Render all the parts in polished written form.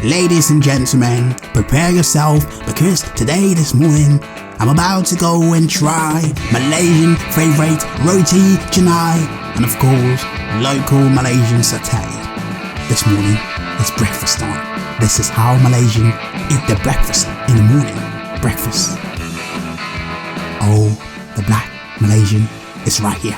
Ladies and gentlemen, prepare yourself because this morning, I'm about to go and try Malaysian favourite Roti Canai and of course, local Malaysian satay. This morning, it's breakfast time. This is how Malaysian eat their breakfast in the morning. Breakfast. Oh, the black Malaysian is right here.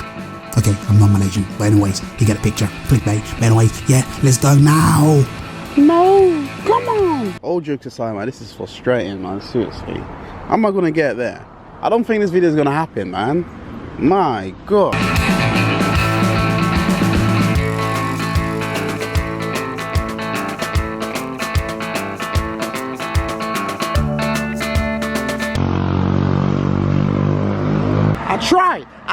Okay, I'm not Malaysian, but anyways, you get a picture. Clickbait. But anyways, yeah, let's go now. No, come on. All jokes aside, man, this is frustrating, man. Seriously, how am I gonna get there? I don't think this video is gonna happen, man. My God.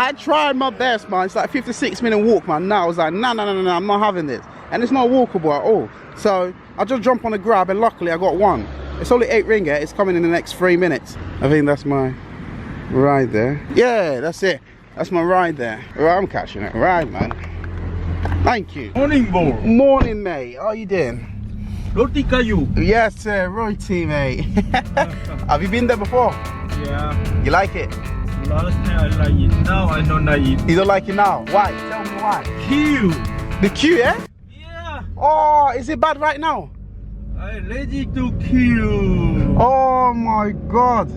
I tried my best, man. It's like a 56-minute walk, man. Now I was like, no, I'm not having this. And it's not walkable at all. So I just jumped on the grab and luckily I got one. It's only 8 ringgit. It's coming in the next 3 minutes. I think that's my ride there. Yeah, that's it. That's my ride there. Right, I'm catching it. Right, man. Thank you. Morning, bro. Morning, mate. How you doing? Roti kayu. Yes, sir. Roti, mate. Have you been there before? Yeah. You like it? Last time I like it. Now I don't like it. You don't like it now? Why? Tell me why. Queue. The queue, eh? Yeah. Oh, is it bad right now? I'm ready to queue. Oh my God.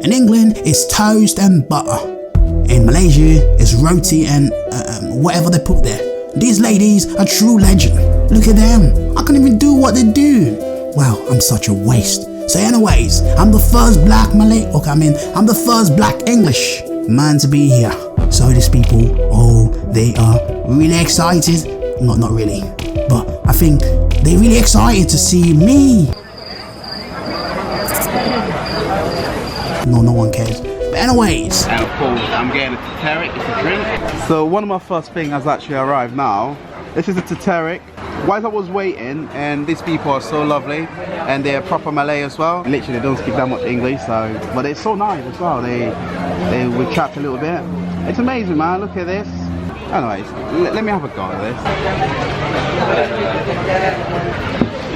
In England, it's toast and butter. In Malaysia, it's roti and whatever they put there. These ladies are true legend. Look at them. I can't even do what they do. Wow, I'm such a waste. So anyways, I'm the first black Malay, I'm the first black English man to be here. So these people, oh, they are really excited. Not really, but I think they're really excited to see me. No one cares. But anyways. And of course, I'm getting a taterik, it's a drink. So one of my first things has actually arrived now. This is a taterik. Whilst I was waiting, and these people are so lovely, and they're proper Malay as well. Literally, they don't speak that much English, so but they're so nice as well. They we chat a little bit. It's amazing, man. Look at this. Anyways, let me have a go at this.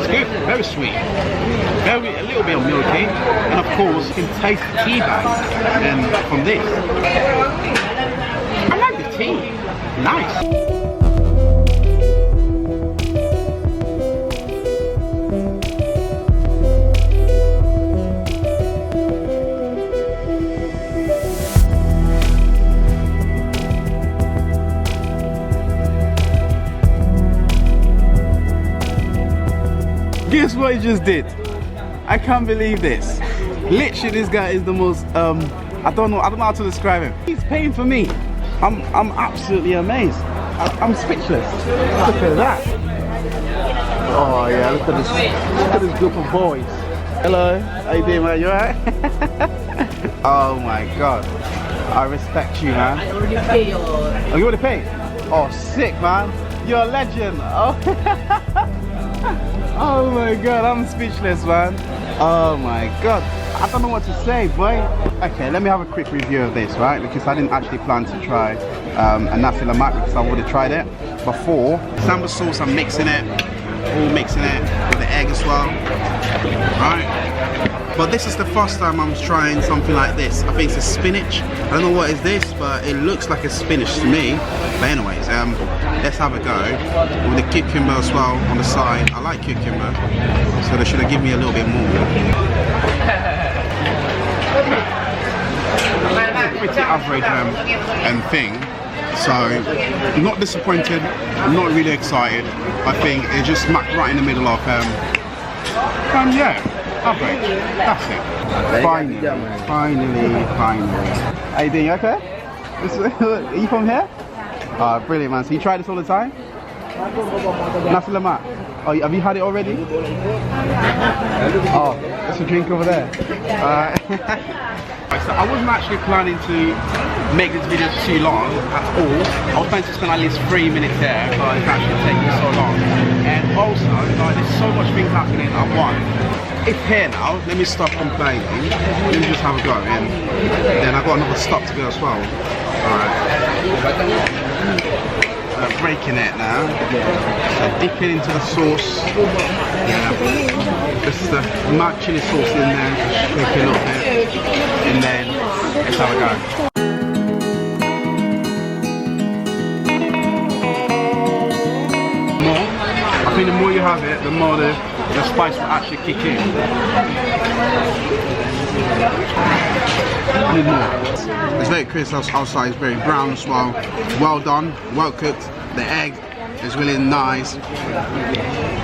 It's good, very sweet, a little bit of milky, and of course you can taste the tea bag and from this. I like the tea, nice. Guess what he just did? I can't believe this. Literally, this guy is the most I don't know how to describe him. He's paying for me. I'm absolutely amazed. I'm speechless. Look at that. Oh yeah, look at this group of boys. Hello, how you doing, man? You alright? Oh my God, I respect you, man. I already pay your... Oh, you already paid? Oh, sick, man. You're a legend. Oh. Oh my God, I'm speechless, man. Oh my God, I don't know what to say, boy. Okay, let me have a quick review of this, right? Because I didn't actually plan to try a Nasi Lemak because I would have tried it before. Sambal sauce, I'm mixing it, all mixing it with the egg as well, right? But this is the first time I'm trying something like this. I think it's a spinach. I don't know what is this, but it looks like a spinach to me. But anyways, let's have a go. With the cucumber as well on the side. I like cucumber, so they should have given me a little bit more. Pretty average and thing. So, I'm not disappointed, I'm not really excited. I think it's just smack right in the middle of yeah. Average. That's it. Finally. How you doing? Okay? Are you from here? Brilliant, man. So you try this all the time? Nasi Lemak. Oh, have you had it already? Oh, there's a drink over there. So I wasn't actually planning to make this video too long at all. I was planning to spend at least 3 minutes there, but it's actually taking so long. And also, like, there's so much things happening at once. It's here now, let me stop complaining. Let me just have a go, and then I've got another stop to go as well. Alright. Breaking it now. So dipping into the sauce. Yeah. Just the mad chili sauce in there, shake it a little bit. And then let's have a go. I think the more you have it, the more the spice will actually kick in. I need more. It's very crisp outside, it's very brown as well. Well done, well cooked. The egg is really nice.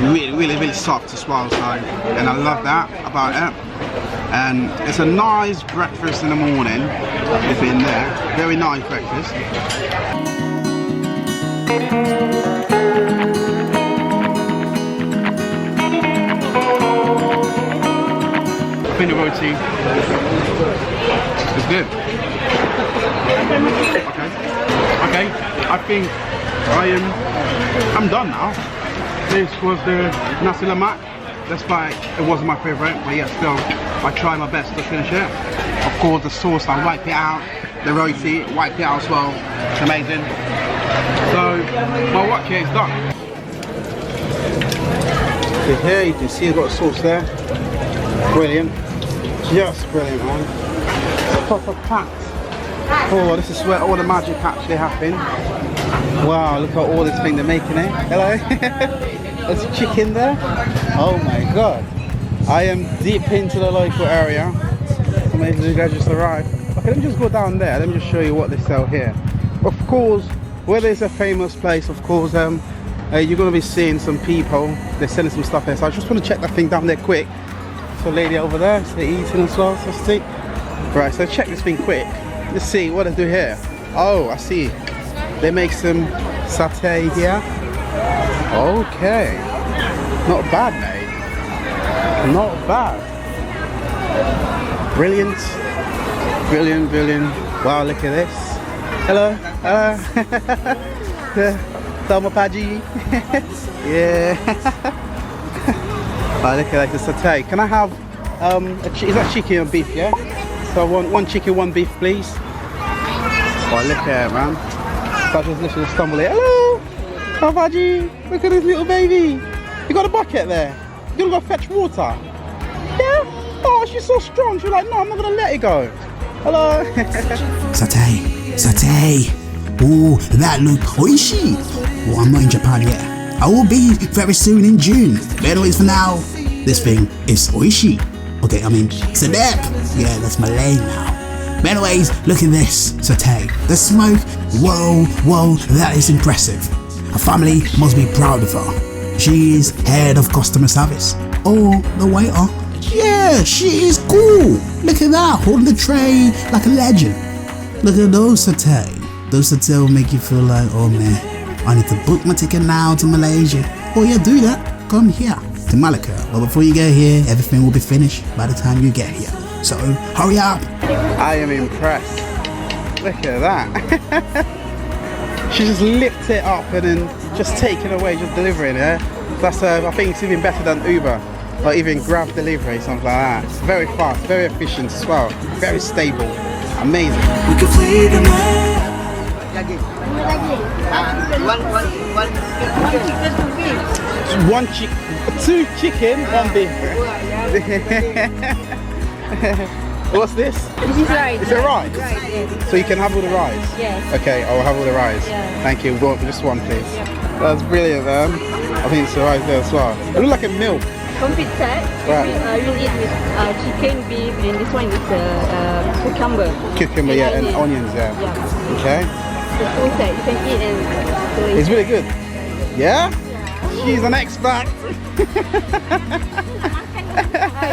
Really soft as well outside. And I love that about it. And it's a nice breakfast in the morning. It's in there. Very nice breakfast. I think the roti is good. Okay. I think I'm done now. This was the Nasi Lemak. Despite it wasn't my favourite, but yeah, still I tried my best to finish it. Of course, the sauce, I wiped it out. The roti, wiped it out as well. It's amazing. So my work here is done. So here you can see I've got a sauce there. Brilliant. Just brilliant, man. It's proper packed. Oh, this is where all the magic actually happens. Wow, look at all this thing they're making it. Hello. There's chicken there. Oh my god. I am deep into the local area. Amazing, you guys just arrived. Okay, let me just go down there. Let me just show you what they sell here. Of course, where there's a famous place, of course, you're going to be seeing some people. They're selling some stuff here. So I just want to check that thing down there quick. So lady over there, so they're eating as well, so to speak. Right, so check this thing quick. Let's see what they do here. Oh, I see. They make some satay here. Okay. Not bad, mate. Not bad. Brilliant. Brilliant. Wow, look at this. Hello. Tama Paji. Yeah. Oh, look at that, the satay. Can I have, is that chicken or beef, yeah? So I want one chicken, one beef, please. Oh, look at it, man. So I just literally stumble here. Hello! Kavaji! Look at this little baby! You got a bucket there? You're gonna go fetch water? Yeah? Oh, she's so strong. She's like, no, I'm not gonna let it go. Hello! Satay! Oh, that look oishi! Oh, I'm not in Japan yet. I will be very soon in June. But anyways, for now, this thing is oishi. Okay, I mean, sedap. Yeah, that's Malay now. But anyways, look at this satay. The smoke, whoa, that is impressive. Her family must be proud of her. She is head of customer service. Oh, the waiter. Yeah, she is cool. Look at that, holding the tray like a legend. Look at those satay. Those satay will make you feel like, oh man, I need to book my ticket now to Malaysia. Oh yeah, do that. Come here to Melaka. But before you get here, everything will be finished by the time you get here. So hurry up. I am impressed. Look at that. She just lifts it up and then just taking away, just delivering it. That's I think it's even better than Uber or even Grab delivery, something like that. It's very fast, very efficient as well, very stable, amazing. We can flee the night. One chicken, two chicken, one beef. What's this? This is rice. Is it rice? Rice, yes. So you can have all the rice? Yes. Okay, I'll have all the rice. Yeah. Thank you. Just one, please. Yeah. That's brilliant, man. I think it's the rice there as well. It looks like a milk. Complete set. Right. We eat with chicken, beef, and this one is cucumber. Cucumber, yeah, and onions, yeah. Yeah. Okay. The full set. You can eat and so It's really good. Yeah? She's an expert.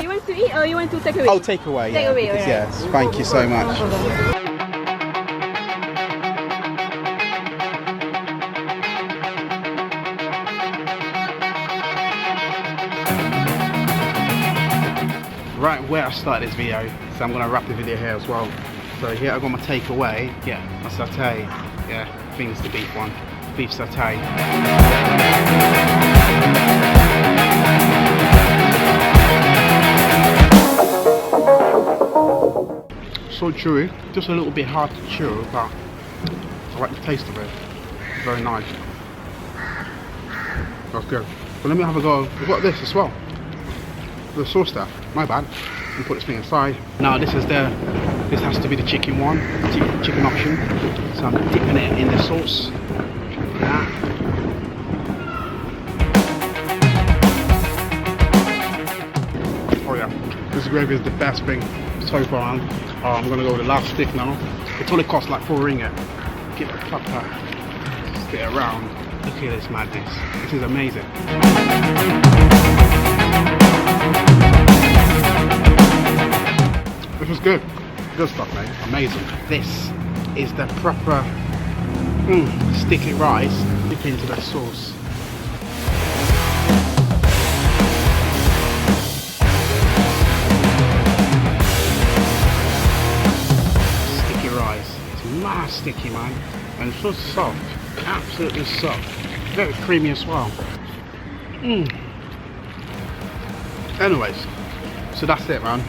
you want to eat or you want to take away? Oh, take away. Take yeah, away, because, right. yes. Thank you so much. right where I started this video, so I'm gonna wrap the video here as well. So here I got my takeaway. Yeah, my satay. Yeah, I think it's the beef one. Beef satay. So chewy, just a little bit hard to chew, but I like the taste of it. Very nice. That's good. But let me have a go. We've got this as well. The sauce stuff. My bad. And put this thing aside. Now this has to be the chicken one, chicken option. So I'm dipping it in the sauce. Like that. Oh yeah, this gravy is the best thing so far. I'm gonna go with the last stick now. It only costs like 4 ringgit. Get the proper, spit it around. Look at this madness. This is amazing. This is good. Good stuff, mate. Amazing. This is the proper sticky rice. Dip into the sauce. Sticky rice. It's mad sticky, man. And it's so soft. Absolutely soft. Very creamy as well. Anyways, so that's it, man.